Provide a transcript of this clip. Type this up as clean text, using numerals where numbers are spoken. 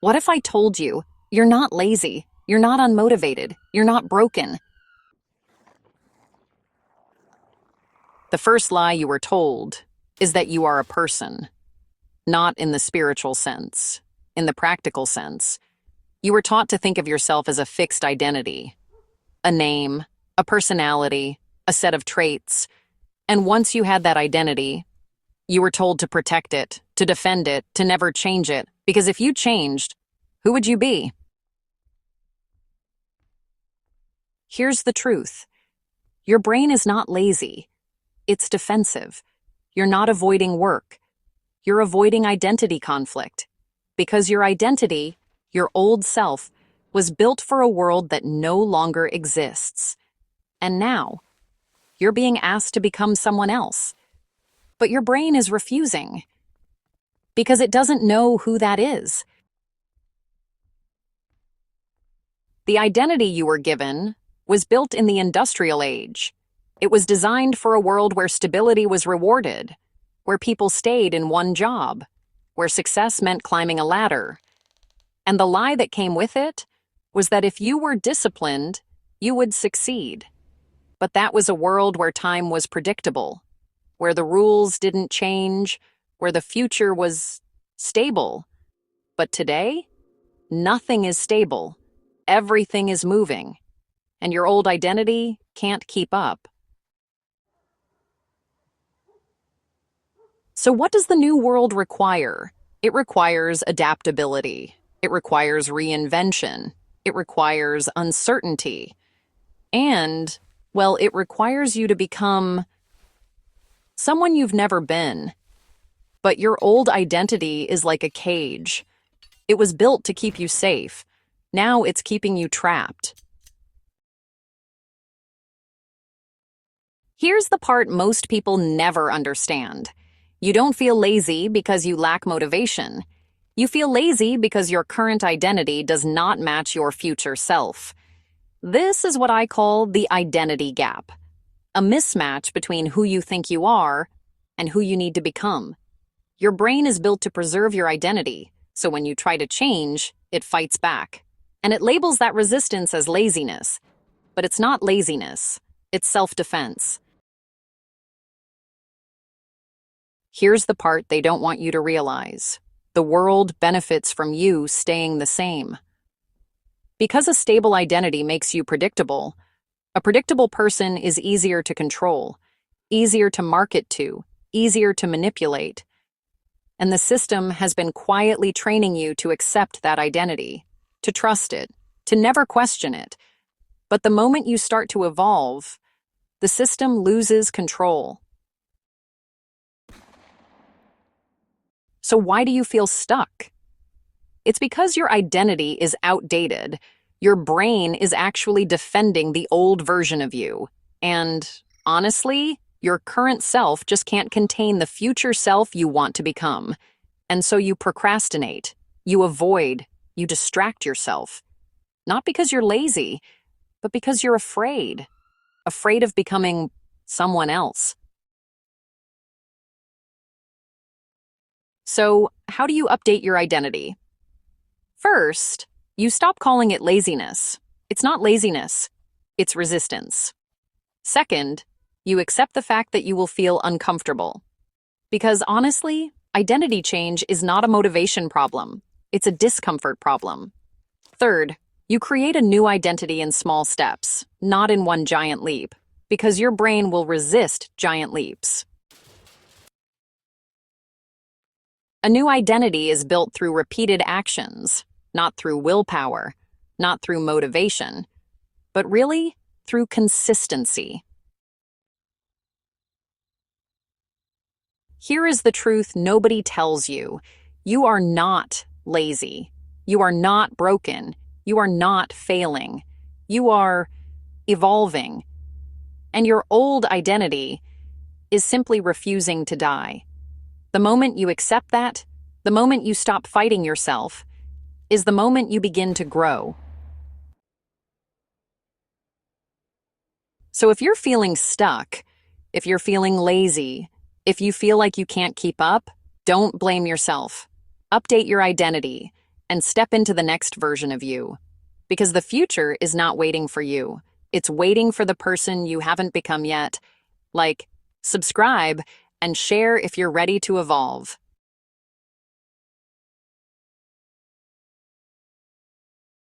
What if I told you you're not lazy, you're not unmotivated, you're not broken? The first lie you were told is that you are a person, not in the spiritual sense, in the practical sense. You were taught to think of yourself as a fixed identity, a name, a personality, a set of traits. And once you had that identity, you were told to protect it, to defend it, to never change it, because if you changed, who would you be? Here's the truth. Your brain is not lazy. It's defensive. You're not avoiding work. You're avoiding identity conflict. Because your identity, your old self, was built for a world that no longer exists. And now, you're being asked to become someone else. But your brain is refusing. Because it doesn't know who that is. The identity you were given was built in the industrial age. It was designed for a world where stability was rewarded, where people stayed in one job, where success meant climbing a ladder. And the lie that came with it was that if you were disciplined, you would succeed. But that was a world where time was predictable, where the rules didn't change, where the future was stable. But today, nothing is stable. Everything is moving, and your old identity can't keep up. So what does the new world require? It requires adaptability. It requires reinvention. It requires uncertainty. And, well, it requires you to become someone you've never been. But your old identity is like a cage. It was built to keep you safe. Now it's keeping you trapped. Here's the part most people never understand. You don't feel lazy because you lack motivation. You feel lazy because your current identity does not match your future self. This is what I call the identity gap, a mismatch between who you think you are and who you need to become. Your brain is built to preserve your identity, so when you try to change, it fights back. And it labels that resistance as laziness. But it's not laziness. It's self-defense. Here's the part they don't want you to realize. The world benefits from you staying the same. Because a stable identity makes you predictable, a predictable person is easier to control, easier to market to, easier to manipulate. And the system has been quietly training you to accept that identity, to trust it, to never question it. But the moment you start to evolve, the system loses control. So why do you feel stuck? It's because your identity is outdated. Your brain is actually defending the old version of you. And honestly, your current self just can't contain the future self you want to become. And so you procrastinate, you avoid, you distract yourself. Not because you're lazy, but because you're afraid of becoming someone else. So, how do you update your identity? First, you stop calling it laziness. It's not laziness, it's resistance. Second, you accept the fact that you will feel uncomfortable. Because honestly, identity change is not a motivation problem. It's a discomfort problem. Third, you create a new identity in small steps, not in one giant leap, because your brain will resist giant leaps. A new identity is built through repeated actions, not through willpower, not through motivation, but really through consistency. Here is the truth nobody tells you. You are not lazy. You are not broken. You are not failing. You are evolving. And your old identity is simply refusing to die. The moment you accept that, the moment you stop fighting yourself, is the moment you begin to grow. So if you're feeling stuck, if you're feeling lazy, if you feel like you can't keep up, don't blame yourself. Update your identity and step into the next version of you. Because the future is not waiting for you. It's waiting for the person you haven't become yet. Like, subscribe and share if you're ready to evolve.